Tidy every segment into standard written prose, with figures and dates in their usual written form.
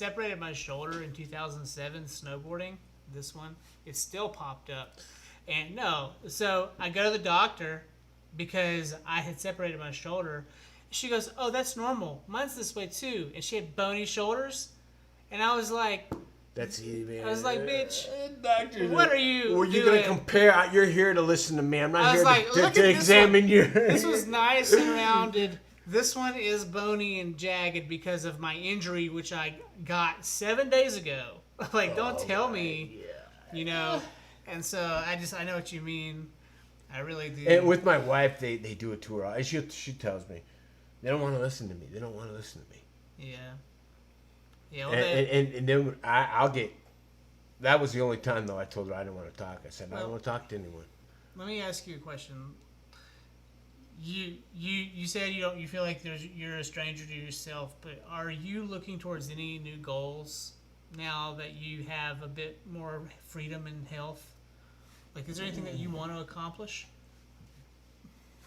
separated my shoulder in 2007 snowboarding. This one, it still popped up. And no, so I go to the doctor because I had separated my shoulder. She goes, "Oh, that's normal. Mine's this way too." And she had bony shoulders, and I was like, That's you, man. I was like, "Bitch, doctor, what are you Well, you're doing?" gonna compare. You're here to listen to me. I'm not here like, "Look to at this examine one. your. This was nice and rounded. This one is bony and jagged because of my injury, which I got 7 days ago." Like, don't tell me, you know. And so I know what you mean. I really do. And with my wife, they do it to her. She tells me, they don't want to listen to me. They don't want to listen to me. Yeah. Yeah. Well, And then I'll get. That was the only time though I told her I didn't want to talk. I said I don't want to talk to anyone. let me ask you a question. You said you feel like you're a stranger to yourself, but are you looking towards any new goals now that you have a bit more freedom and health? Like, is there anything that you want to accomplish?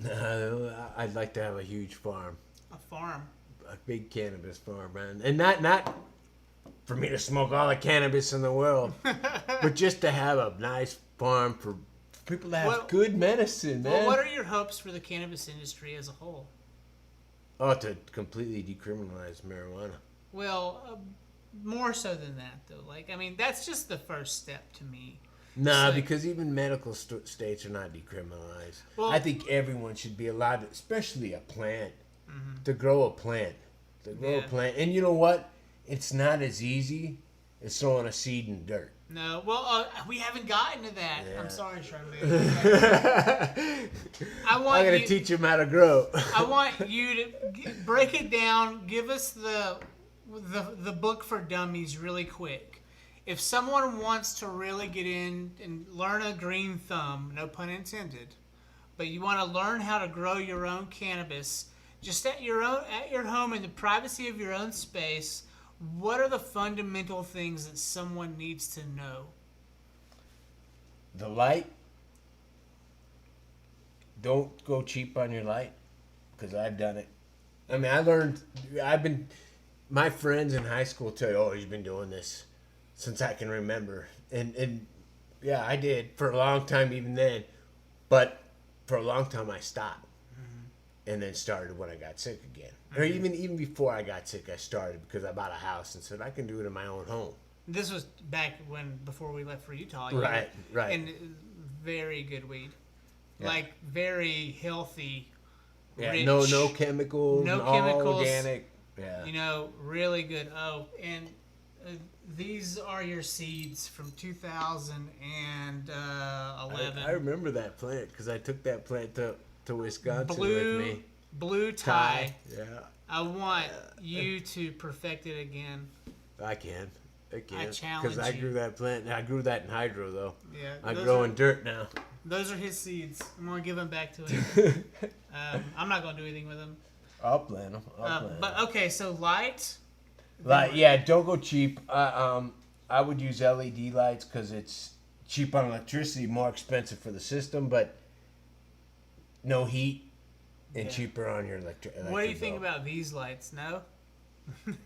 I'd like to have a huge farm, A farm. a big cannabis farm, man, and not for me to smoke all the cannabis in the world, but just to have a nice farm for people to have good medicine, man. Well, what are your hopes for the cannabis industry as a whole? Oh, to completely decriminalize marijuana. Well, more so than that, though. Like, I mean, that's just the first step to me. Nah, like, because even medical states are not decriminalized. Well, I think everyone should be allowed, especially a plant, to grow a plant. To grow a plant. And you know what? It's not as easy as throwing a seed in dirt. No, well, we haven't gotten to that. Yeah. I'm sorry, Charmaine. I'm going to teach him how to grow. I want you to break it down. Give us the book for dummies really quick. If someone wants to really get in and learn a green thumb, no pun intended, but you want to learn how to grow your own cannabis, just at your home in the privacy of your own space, what are the fundamental things that someone needs to know? The light. Don't go cheap on your light, because I've done it. I mean, my friends in high school tell you, oh, he's been doing this since I can remember. And yeah, I did for a long time even then. But for a long time I stopped. And then started when I got sick again. Or even before I got sick, I started because I bought a house and said I can do it in my own home. This was before we left for Utah. Right. And very good weed. Yeah. Like, very healthy, Yeah, rich. no chemicals, No all chemicals. organic. Yeah. You know, really good. Oh, and these are your seeds from 2011. I remember that plant because I took that plant to Wisconsin with me. Blue tie. Yeah. I want you to perfect it again. I can. I challenge Because I you. grew that plant. I grew that in hydro, though. Yeah, I grow in dirt now. Those are his seeds. I'm going to give them back to him. I'm not going to do anything with them. I'll plant them. But, okay, so light. Yeah, don't go cheap. I would use LED lights because it's cheap on electricity, more expensive for the system, but no heat and cheaper on your electric. What do you think about these lights? No?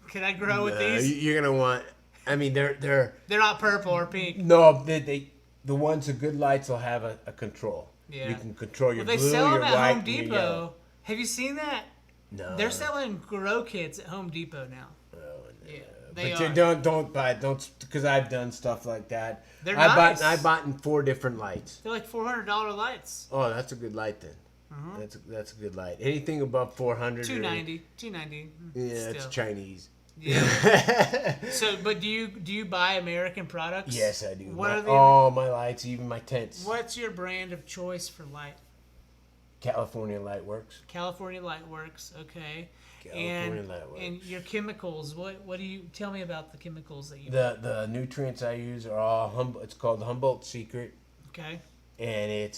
Can I grow with these? You're gonna want. I mean, they're not purple or pink. No, the ones the good lights will have a control. Yeah. You can control your They blue, sell your them white, at Home and your Depot. yellow. Have you seen that? No. They're selling grow kits at Home Depot now. Oh, no. Yeah, But are. don't buy because I've done stuff like that. They're I nice. bought in 4 different lights. They're like $400 lights. Oh, that's a good light then. That's a good light. Anything above 400. $290. Yeah, Still. it's Chinese. Yeah. So, but do you buy American products? Yes, I do. What are my lights, even my tents. What's your brand of choice for light? California Lightworks. California Lightworks. Okay. California Lightworks. And your chemicals. What do you tell me about the chemicals that you? The nutrients I use are all It's called Humboldt Secret. Okay. And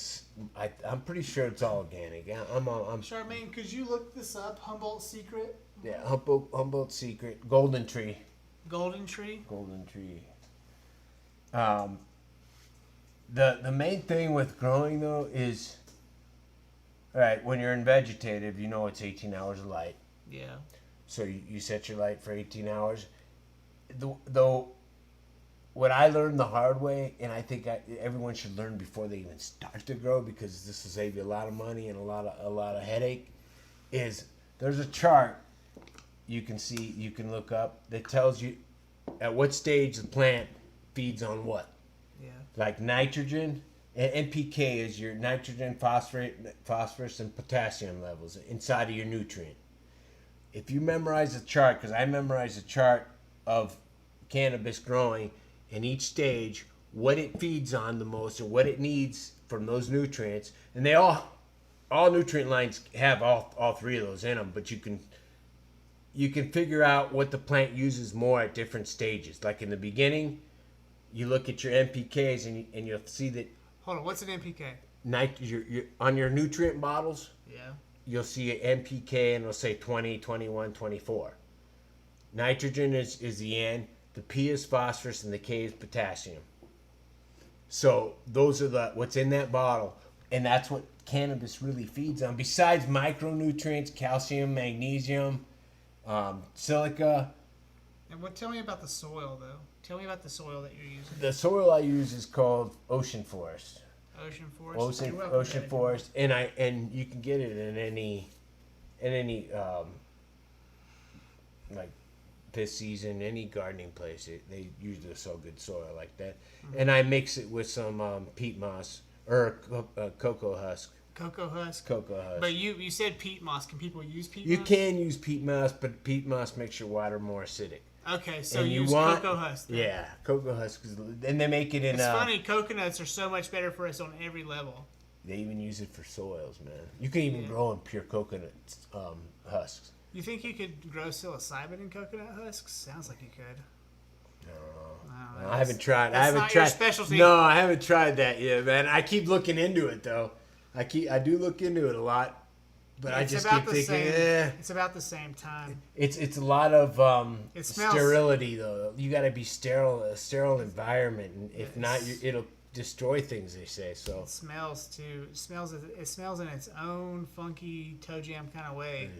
I'm pretty sure it's all organic. I'm Charmaine, could you look this up? Humboldt Secret. Yeah, Humboldt Secret, Golden Tree. Golden Tree. The main thing with growing though is, all right, when you're in vegetative, you know it's 18 hours of light. Yeah. So you set your light for 18 hours. though, what I learned the hard way, and I think everyone should learn before they even start to grow, because this will save you a lot of money and a lot of headache, is there's a chart you can look up that tells you at what stage the plant feeds on what. Yeah. Like nitrogen, and NPK is your nitrogen, phosphorus, and potassium levels inside of your nutrient. If you memorize the chart, because I memorized the chart of cannabis growing, in each stage, what it feeds on the most, or what it needs from those nutrients, and they all nutrient lines have all three of those in them, but you can figure out what the plant uses more at different stages. Like in the beginning, you look at your NPKs and you'll see that. Hold on, what's an NPK? On your nutrient bottles, Yeah. you'll see an NPK and it'll say 20, 21, 24. Nitrogen is the N, the P is phosphorus, and the K is potassium. So those are what's in that bottle, and that's what cannabis really feeds on. Besides micronutrients, calcium, magnesium, silica. And tell me about the soil, though. Tell me about the soil that you're using. The soil I use is called ocean forest. Ocean forest. Ocean forest, and you can get it in any like this season, any gardening place. They usually sell good soil like that. Mm-hmm. And I mix it with some peat moss or cocoa husk. Cocoa husk. But you said peat moss. Can people use peat moss? You can use peat moss, but peat moss makes your water more acidic. Okay, so use cocoa husk. Then. Yeah, cocoa husk, and they make it in. It's funny. Coconuts are so much better for us on every level. They even use it for soils, man. You can even grow in pure coconut husks. You think you could grow psilocybin in coconut husks? Sounds like you could. No, I haven't tried. Your specialty. No, I haven't tried that yet, man. I keep looking into it though. I do look into it a lot. But I just keep thinking, It's about the same time. It's a lot of smells, sterility, though. You got to be a sterile environment, and if not, it'll destroy things. They say so. It smells too. It smells in its own funky toe jam kind of way.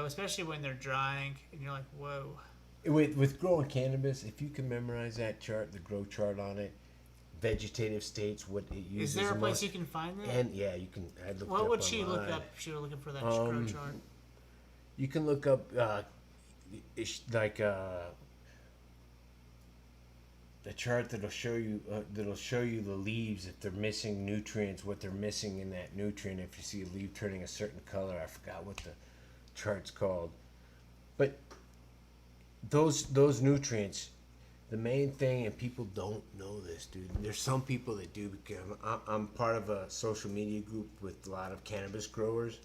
Especially when they're drying, and you're like, whoa. With growing cannabis, if you can memorize that chart, the grow chart on it. Vegetative states, what it uses. Is there a place you can find that? And yeah, you can. What would she look up if she were looking for that grow chart? You can look up the chart that'll show you the leaves if they're missing nutrients, what they're missing in that nutrient. If you see a leaf turning a certain color, I forgot what the chart's called, but those nutrients. The main thing, and people don't know this, dude. There's some people that do, because I'm part of a social media group with a lot of cannabis growers.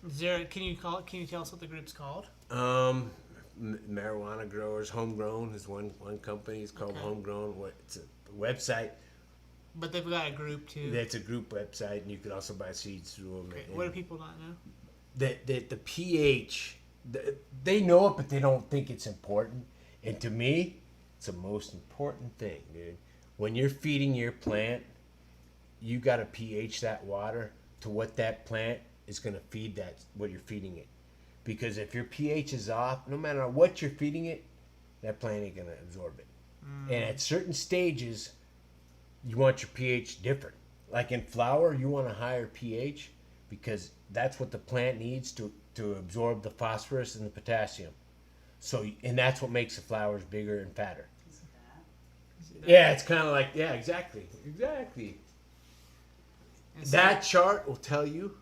Can you tell us what the group's called? Marijuana growers, Homegrown is one company. It's called Homegrown. It's a website. But they've got a group too. That's a group website, and you can also buy seeds through them. Okay. What do people not know? That the pH, they know it, but they don't think it's important. And to me, it's the most important thing, dude. When you're feeding your plant, you got to pH that water to what that plant is going to feed what you're feeding it. Because if your pH is off, no matter what you're feeding it, that plant ain't going to absorb it. And at certain stages, you want your pH different. Like in flower, you want a higher pH because that's what the plant needs to absorb the phosphorus and the potassium. And that's what makes the flowers bigger and fatter. Yeah, it's kind of like, exactly. That chart will tell you,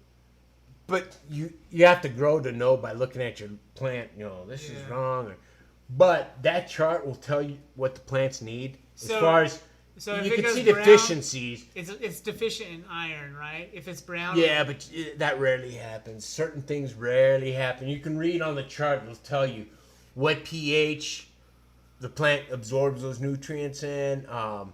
but you have to grow to know by looking at your plant, this is wrong. But that chart will tell you what the plants need as far as you can see deficiencies. It's deficient in iron, right? If it's brown. Yeah, but that rarely happens. Certain things rarely happen. You can read on the chart, it'll tell you what pH the plant absorbs those nutrients in. And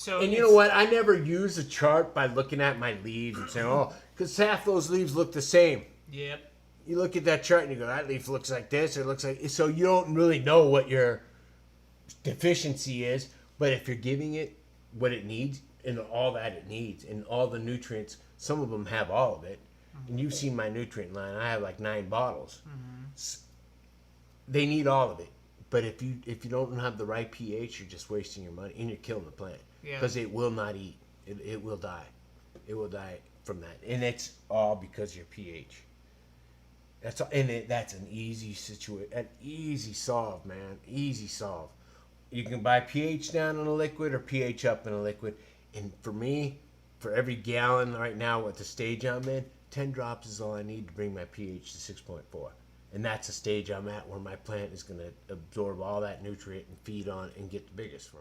you know what? I never use a chart by looking at my leaves and saying, because half those leaves look the same. Yep. You look at that chart and you go, that leaf looks like this, or it looks like... So you don't really know what your deficiency is, but if you're giving it what it needs and all that it needs and all the nutrients, some of them have all of it. Mm-hmm. And you've seen my nutrient line. I have like 9 bottles. Mm-hmm. They need all of it. But if you don't have the right pH, you're just wasting your money and you're killing the plant. Yeah. Because it will not eat. It will die. It will die from that, and it's all because of your pH. That's all, and that's an easy an easy solve, man. Easy solve. You can buy pH down in a liquid or pH up in a liquid. And for me, for every gallon right now at the stage I'm in, 10 drops is all I need to bring my pH to 6.4. And that's the stage I'm at where my plant is going to absorb all that nutrient and feed on and get the biggest from.